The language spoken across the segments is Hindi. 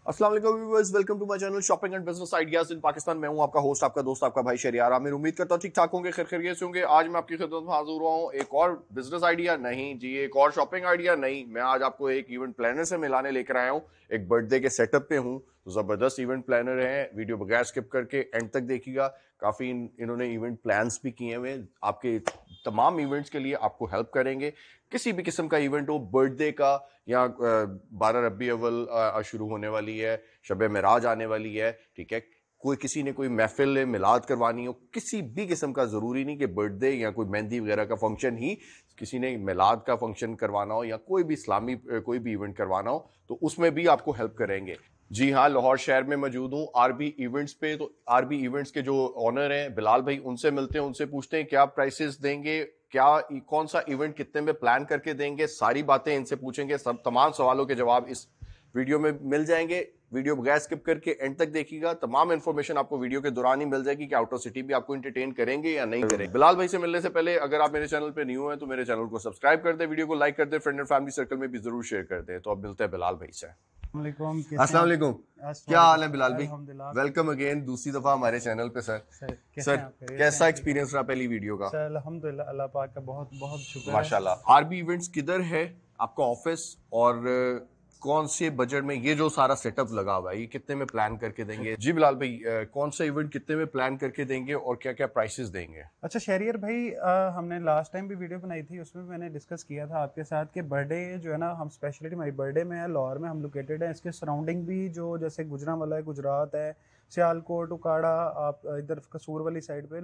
अस्सलाम वालेकुम viewers, welcome to my channel shopping and business ideas in Pakistan. मैं हूं आपका होस्ट, आपका दोस्त, आपका भाई शहरियार आमिर। उम्मीद करता हूं ठीक ठाक होंगे, खैर खैरियत से होंगे। आज मैं आपकी खिदमत में हाजिर हुआ हूं एक और बिजनेस आइडिया नहीं जी, एक और शॉपिंग आइडिया नहीं, मैं आज आपको एक इवेंट प्लानर से मिलाने लेकर आया हूं। एक बर्थडे के सेटअप पे हूं, तो जबरदस्त इवेंट प्लानर है। वीडियो बगैर स्किप करके एंड तक देखिएगा। काफी इन्होंने इवेंट प्लान्स भी किए हुए, आपके तमाम इवेंट्स के लिए आपको हेल्प करेंगे। किसी भी किस्म का इवेंट हो, बर्थडे का या 12 रबी अव्वल शुरू होने वाली है, शब मेराज आने वाली है, ठीक है, कोई किसी ने कोई महफिल मिलाद करवानी हो, किसी भी किस्म का, जरूरी नहीं कि बर्थडे या कोई मेहंदी वगैरह का फंक्शन ही, किसी ने मिलाद का फंक्शन करवाना हो या कोई भी इस्लामी कोई भी इवेंट करवाना हो, तो उसमें भी आपको हेल्प करेंगे। जी हाँ, लाहौर शहर में मौजूद हूँ आरबी इवेंट्स पे। तो आरबी इवेंट्स के जो ऑनर हैं बिलाल भाई, उनसे मिलते हैं, उनसे पूछते हैं क्या प्राइसेस देंगे, क्या कौन सा इवेंट कितने में प्लान करके देंगे। सारी बातें इनसे पूछेंगे, सब तमाम सवालों के जवाब इस वीडियो में मिल जाएंगे। वीडियो बगैर स्किप करके एंड तक देखिएगा। तमाम इंफॉर्मेशन आपको वीडियो के दौरान ही मिल जाएगी कि आउट ऑफ सिटी भी आपको एंटरटेन करेंगे या नहीं करेंगे। बिलाल भाई से मिलने से पहले अगर आप मेरे चैनल पे न्यू हैं तो मेरे चैनल को सब्सक्राइब कर दे, वीडियो को लाइक कर दे, फ्रेंड एंड फैमिली सर्कल में भी जरूर शेयर कर दे। तो अब मिलते हैं बिलाल भाई से। अस्सलाम वालेकुम, क्या हाल है बिलाल भाई? वेलकम अगेन, दूसरी दफा हमारे चैनल पे सर। सर कैसा एक्सपीरियंस रहा पहली वीडियो का? सर अल्हम्दुलिल्लाह, अल्लाह पाक का बहुत बहुत शुक्र है। माशाल्लाह। आरबी इवेंट्स किधर है आपका ऑफिस, और कौन से बजट में ये जो सारा सेटअप लगा हुआ है, ये कितने में प्लान करके देंगे? जी बिलाल भाई, कौन सा इवेंट कितने में प्लान करके देंगे और क्या क्या प्राइसेस देंगे? अच्छा शहरियर भाई, हमने लास्ट टाइम भी वीडियो बनाई थी, उसमें मैंने डिस्कस किया था आपके साथ कि बर्थडे जो है ना, हम स्पेशलिटी हमारी बर्थडे में है, लाहौर में हम लोकेटेड है। इसके सराउंडिंग भी जो जैसे गुजरांवाला है, गुजरात है, सियालकोट, उकाड़ा, आप इधर कसूर वाली साइड पे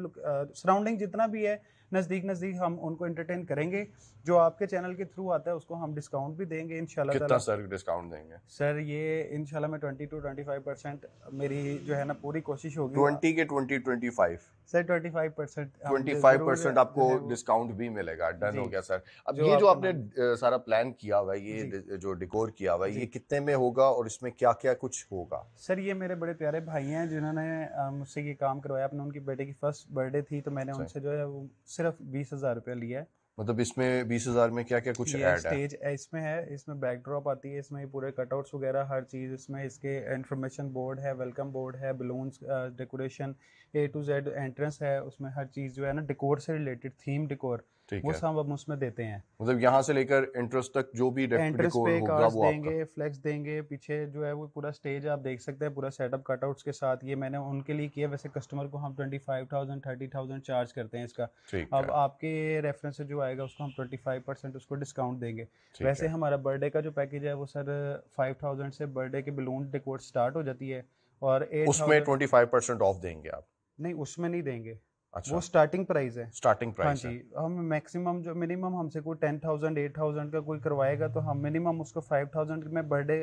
सराउंडिंग जितना भी है, नज़दीक नज़दीक हम उनको एंटरटेन करेंगे। जो आपके चैनल के थ्रू आता है उसको हम डिस्काउंट भी देंगे इंशाल्लाह कितना ताला। सर डिस्काउंट देंगे? सर ये इंशाल्लाह मैं 20 to 25% मेरी जो है ना पूरी कोशिश होगी। 20 के 20-25? सर 25% हम 25% जरूर आपको जो है वो। डिस्काउंट भी मिलेगा। डन जी, हो गया सर। अब जो ये जो आपका आपने नाम। सारा प्लान किया हुआ है, जी ये जो डिकोर किया हुआ है, ये जी कितने में होगा और इसमें क्या क्या कुछ होगा? सर, ये मेरे बड़े प्यारे भाई हैं जिन्होंने मुझसे ये काम करवाया। अपने उनकी बेटे की फर्स्ट बर्थडे थी, तो मैंने सही। उनसे जो है वो सिर्फ 20,000 रुपया लिया है। मतलब इसमें 20,000 में क्या क्या कुछ ये ऐड है? स्टेज इसमें है, इसमें बैकड्रॉप आती है, इसमें पूरे कटआउट्स वगैरह हर चीज़ इसमें, इसके इन्फॉर्मेशन बोर्ड है, वेलकम बोर्ड है, balloons, decoration, A to Z entrance है, उसमें हर चीज़ जो है ना डेकोर से रिलेटेड, थीम डेकोर, ठीक वो है। सब हम उसमें देते हैं। मतलब यहाँ से लेकर इंटरेस्ट तक जो भी एंट्रेंस डिकोर पे होगा कार्ड्स वो आपका? देंगे, फ्लेक्स देंगे, पीछे जो है वो पूरा स्टेज आप देख सकते हैं, पूरा सेटअप कटआउट्स के साथ। ये मैंने उनके लिए किया। वैसे कस्टमर को हम 25,000 30,000 चार्ज करते हैं इसका। ठीक अब है। आपके रेफरेंस से जो आएगा उसको हम 25% उसको डिस्काउंट देंगे। ठीक वैसे है। हमारा बर्थडे का जो पैकेज है वो सर 5,000 से बर्थडे के बलून डेकोर स्टार्ट हो जाती है, और एट उसमें थाउजेंड 25% ऑफ देंगे आप? नहीं, उसमें नहीं देंगे, वो अच्छा। स्टार्टिंग प्राइस है। स्टार्टिंग हाँ प्राइस जी, है। हम मैक्सिमम जो मिनिमम हमसे कोई 10,000 8,000 का कोई करवाएगा तो हम मिनिमम उसको 5,000 में बर्थडे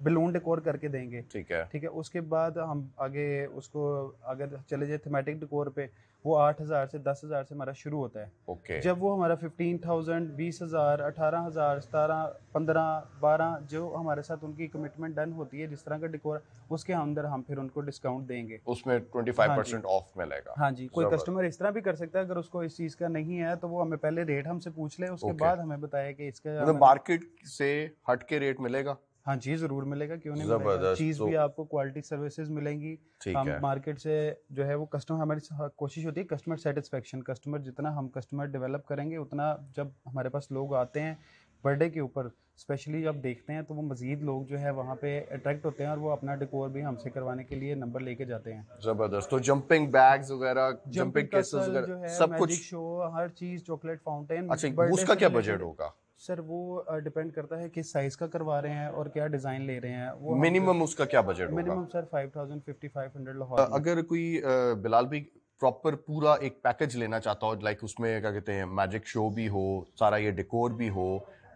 बलून डेकोर करके देंगे। ठीक है। ठीक है, उसके बाद हम आगे उसको अगर चले जाए थीमेटिक डेकोर पे, वो 8,000 से 10,000 से हमारा शुरू होता है। ओके। जब वो हमारा 15,000 20,000 18,000 17 15 12 जो हमारे साथ उनकी कमिटमेंट डन होती है, जिस तरह का डेकोर, उसके अंदर हम फिर उनको डिस्काउंट देंगे। उसमें हाँ जी, 25% ऑफ मिलेगा? हाँ जी, कोई जबर। कस्टमर इस तरह भी कर सकता है, अगर उसको इस चीज़ का नहीं है तो वो हमें पहले रेट हमसे पूछ ले, उसके ओके। बाद हमें बताया कि इसका मतलब हमें। मार्केट से हट के रेट मिलेगा? हाँ जी, ज़रूर मिलेगा, क्यों नहीं मिलेगा। जबरदस्त। चीज़ तो भी आपको क्वालिटी सर्विसेज मिलेंगी। ठीक हम है। मार्केट से जो है वो कस्टमर, हमारी कोशिश होती है कस्टमर सेटिस्फेक्शन। कस्टमर जितना हम कस्टमर डेवलप करेंगे, उतना जब हमारे पास लोग आते हैं बर्थडे के ऊपर स्पेशली जब देखते हैं, तो वो मज़ीद लोग जो है वहाँ पे अट्रैक्ट होते हैं, और वो अपना डेकोर भी हमसे करवाने के लिए नंबर लेके जाते हैं। जबरदस्त। तो जंपिंग बैग्स वगैरह, जंपिंग जंपिंग केसेस कैसल जो वगैरह है, सब मैजिक कुछ? शो, हर चीज़, चॉकलेट फाउंटेन, अच्छा, बर्थडे उसका से क्या बजट रिलेटेड। होगा? सर वो डिपेंड करता है किस साइज़ का करवा रहे हैं और क्या डिज़ाइन ले रहे हैं, वो हम जो मिनिमम उसका क्या बजट होगा? मिनिमम सर 5,000 5,500 लाहौर में। अगर कोई बिलाल भाई प्रॉपर पूरा एक पैकेज लेना चाहता हो, लाइक उसमें क्या कहते हैं, मैजिक शो भी हो, सारा ये डेकोर भी हो,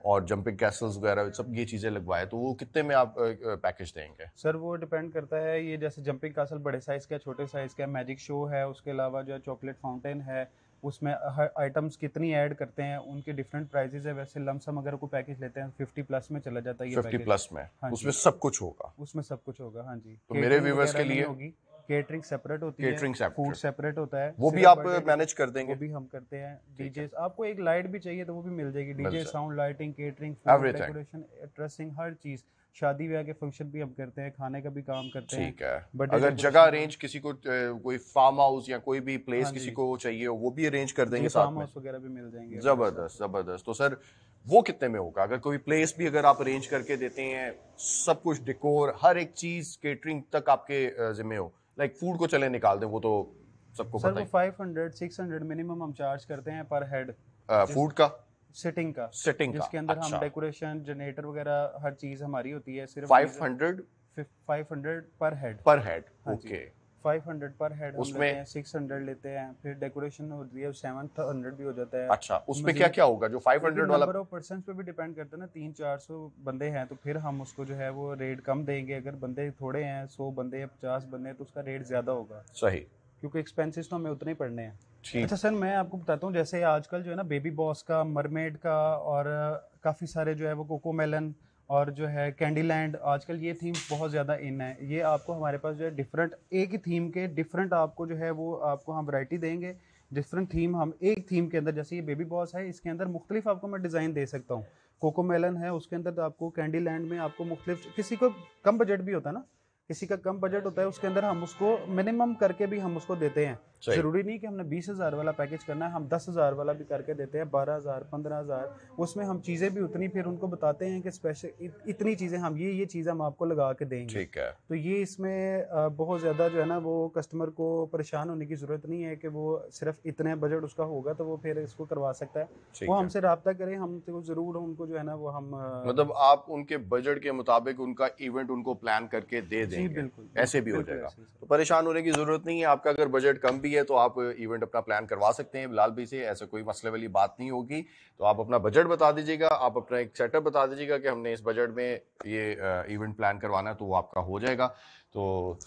और जंपिंग कैसल्स वगैरह सब ये चीजें लगवाए, तो वो कितने में आप पैकेज देंगे? सर वो डिपेंड करता है, ये जैसे जंपिंग कासल बड़े साइज़ का, छोटे साइज़ का, मैजिक शो है, उसके अलावा जो है चॉकलेट फाउंटेन है, उसमें हर आइटम्स कितनी ऐड करते हैं उनके डिफरेंट प्राइजेज है। वैसे लमसम अगर कोई पैकेज लेते हैं 50+ में चला जाता है ये 50 पैकेज। प्लस में हाँ उसमें जी, सब कुछ होगा? उसमें सब कुछ होगा। हाँ जी, तो मेरे केटरिंग व्यूवर्स वगैरह के नहीं लिए होगी, केटरिंग सेपरेट होती है, केटरिंग फूड सेपरेट, सेपरेट होता है, वो भी सिर्फ आप बर्थडे मैनेज कर वो देंगे? भी हम करते हैं। ठीक है। डीजे, आपको एक लाइट भी चाहिए तो वो भी मिल जाएगी, मिल डीजे, जाए sound, lighting, catering, food, everything. Decoration, dressing, हर चीज़। शादी ब्याह के फंक्शन भी हम करते हैं, खाने का भी काम करते हैं। ठीक है। बर्थडे अगर डेकोरेशन जगह अरेंज किसी को कोई फार्म हाउस या कोई भी प्लेस हाँ किसी जी को चाहिए हो वो भी अरेंज कर जी, देंगे फार्म साथ में। हाउस वगैरह भी मिल जाएंगे हमारे साथ। जबरदस्त जबरदस्त। तो सर वो कितने में होगा? अगर कोई प्लेस भी अगर आप अरेंज करके देते हैं, सब कुछ डेकोर हर एक चीज केटरिंग तक आपके जिम्मे हो, लाइक फूड को चले निकाल दें, वो तो सबको सर पता वो ही। 500-600 मिनिमम हम चार्ज करते हैं पर हेड, जिस फूड का, सिटिंग का, सिटिंग का, जिसके अंदर हम अच्छा। डेकोरेशन जनरेटर वगैरह हर चीज़ हमारी होती है, सिर्फ 500 500 पर हेड। पर हेड, हाँ जी, ओके। 500 पर हेड हम उसमें लेते हैं, 600 लेते हैं, फिर डेकोरेशन होती है 700 भी हो जाता है। अच्छा, उसमें क्या मजीद क्या होगा जो देखिए 500 वाला? नंबर ऑफ पर्सन पे भी डिपेंड करता है ना, 300-400 बंदे हैं तो फिर हम उसको जो है वो रेट कम देंगे। अगर बंदे थोड़े हैं, 100 बंदे या 50 बंदे हैं, तो उसका रेट ज़्यादा होगा, सही। क्योंकि एक्सपेंसेस तो हमें उतने ही पड़ने हैं। ठीक। अच्छा सर, मैं आपको बताता हूँ, जैसे आजकल जो है ना बेबी बॉस का, मरमेड का, और काफ़ी सारे जो है वो कोको मेलन और जो है कैंडी लैंड, आजकल ये थीम बहुत ज़्यादा इन है। ये आपको हमारे पास जो है डिफरेंट, एक ही थीम के डिफरेंट आपको जो है वो आपको हम वैरायटी देंगे। डिफरेंट थीम हम एक थीम के अंदर, जैसे ये बेबी बॉस है, इसके अंदर मुख्तलिफ आपको मैं डिज़ाइन दे सकता हूँ। कोको मेलन है, उसके अंदर तो आपको कैंडी लैंड में आपको मुख्तलिफ, किसी को कम बजट भी होता है ना, किसी का कम बजट होता है, उसके अंदर हम उसको मिनिमम करके भी हम उसको देते हैं। सही। ज़रूरी नहीं कि हमने 20,000 वाला पैकेज करना है, हम 10,000 वाला भी करके देते हैं, 12,000, 15,000। उसमें हम चीज़ें भी उतनी फिर उनको बताते हैं कि स्पेशल इतनी चीज़ें हम ये चीज़ हम आपको लगा के देंगे। ठीक है। तो ये इसमें बहुत ज़्यादा जो है ना वो कस्टमर को परेशान होने की ज़रूरत नहीं है कि वो सिर्फ इतने बजट उसका होगा तो वो फिर इसको करवा सकता है। ठीक वो है। हमसे रब्ता करें, हम तो ज़रूर उनको जो है ना वो हम मतलब आप उनके बजट के मुताबिक उनका इवेंट उनको प्लान करके दे जी देंगे, बिल्कुल ऐसे बिल्कुल भी हो बिल्कुल जाएगा। ऐसे ही सर। तो परेशान होने की जरूरत नहीं है। आपका अगर बजट कम भी है तो आप इवेंट अपना प्लान करवा सकते हैं बिलाल भाई से, ऐसा कोई मसले वाली बात नहीं होगी। तो आप अपना बजट बता दीजिएगा, आप अपना एक सेटअप बता दीजिएगा कि हमने इस बजट में ये इवेंट प्लान करवाना है, तो वो आपका हो जाएगा। तो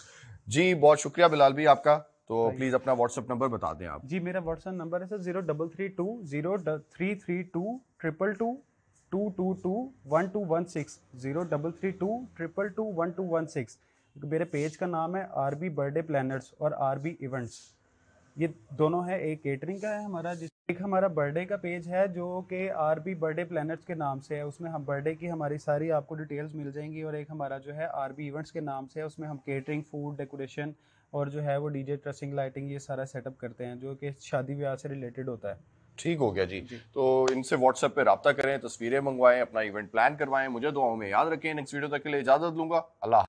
जी बहुत शुक्रिया बिलाल भाई आपका। तो भाई प्लीज अपना व्हाट्सएप नंबर बता दें आप। जी, मेरा व्हाट्सएप नंबर है सर 0332 03322221216 मेरे पेज का नाम है आरबी बर्थडे प्लानर्स और आरबी इवेंट्स। ये दोनों है, एक केटरिंग का है हमारा, जिस एक हमारा बर्थडे का पेज है जो कि आरबी बर्थडे प्लानर्स के नाम से है। उसमें हम बर्थडे की हमारी सारी आपको डिटेल्स मिल जाएंगी। और एक हमारा जो है आरबी इवेंट्स के नाम से है, उसमें हम केटरिंग, फूड, डेकोरेशन और जो है वो डीजे, ट्रसिंग, लाइटिंग, ये सारा सेटअप करते हैं जो कि शादी ब्याह से रिलेटेड होता है। ठीक हो गया जी। जी तो इनसे व्हाट्सएप पे रब्ता करें, तस्वीरें मंगवाएं, अपना इवेंट प्लान करवाएं। मुझे दुआओं में याद रखें। नेक्स्ट वीडियो तक के लिए इजाजत लूंगा। अल्लाह।